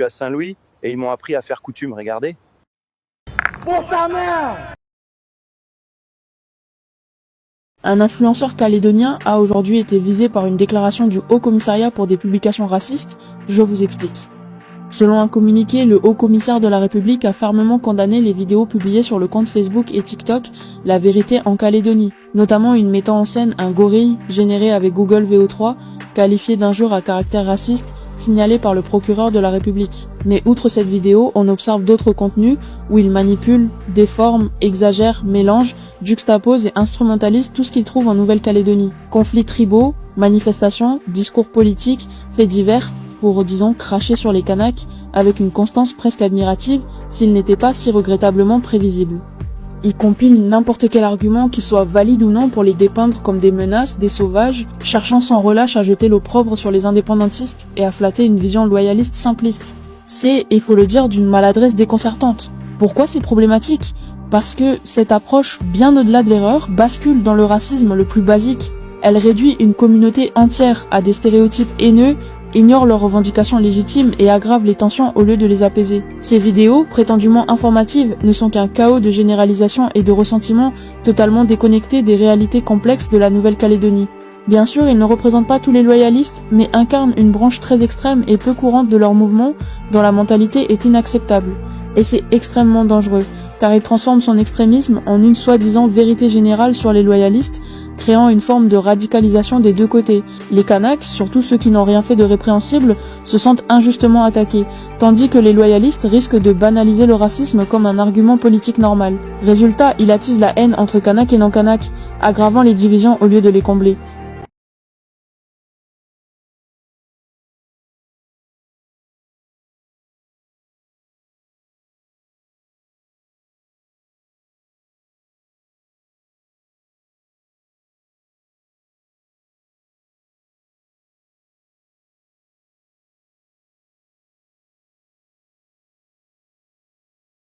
suis à Saint-Louis et ils m'ont appris à faire coutume, regardez. Pour ta mère! Un influenceur calédonien a aujourd'hui été visé par une déclaration du Haut Commissariat pour des publications racistes. Je vous explique. Selon un communiqué, le Haut Commissaire de la République a fermement condamné les vidéos publiées sur le compte Facebook et TikTok La Vérité en Calédonie, notamment une mettant en scène un gorille généré avec Google VO3, qualifié d'injure à caractère raciste, signalé par le procureur de la République. Mais outre cette vidéo, on observe d'autres contenus où il manipule, déforme, exagère, mélange, juxtapose et instrumentalise tout ce qu'il trouve en Nouvelle-Calédonie. Conflits tribaux, manifestations, discours politiques, faits divers, pour, disons, cracher sur les Kanaks avec une constance presque admirative s'il n'était pas si regrettablement prévisible. Il compile n'importe quel argument, qu'il soit valide ou non, pour les dépeindre comme des menaces, des sauvages, cherchant sans relâche à jeter l'opprobre sur les indépendantistes et à flatter une vision loyaliste simpliste. C'est, il faut le dire, d'une maladresse déconcertante. Pourquoi c'est problématique? Parce que cette approche, bien au-delà de l'erreur, bascule dans le racisme le plus basique. Elle réduit une communauté entière à des stéréotypes haineux, ignore leurs revendications légitimes et aggrave les tensions au lieu de les apaiser. Ces vidéos, prétendument informatives, ne sont qu'un chaos de généralisation et de ressentiment totalement déconnectés des réalités complexes de la Nouvelle-Calédonie. Bien sûr, ils ne représentent pas tous les loyalistes, mais incarnent une branche très extrême et peu courante de leur mouvement, dont la mentalité est inacceptable. Et c'est extrêmement dangereux, car il transforme son extrémisme en une soi-disant vérité générale sur les loyalistes, créant une forme de radicalisation des deux côtés. Les Kanaks, surtout ceux qui n'ont rien fait de répréhensible, se sentent injustement attaqués, tandis que les loyalistes risquent de banaliser le racisme comme un argument politique normal. Résultat, il attise la haine entre Kanaks et non-Kanaks, aggravant les divisions au lieu de les combler.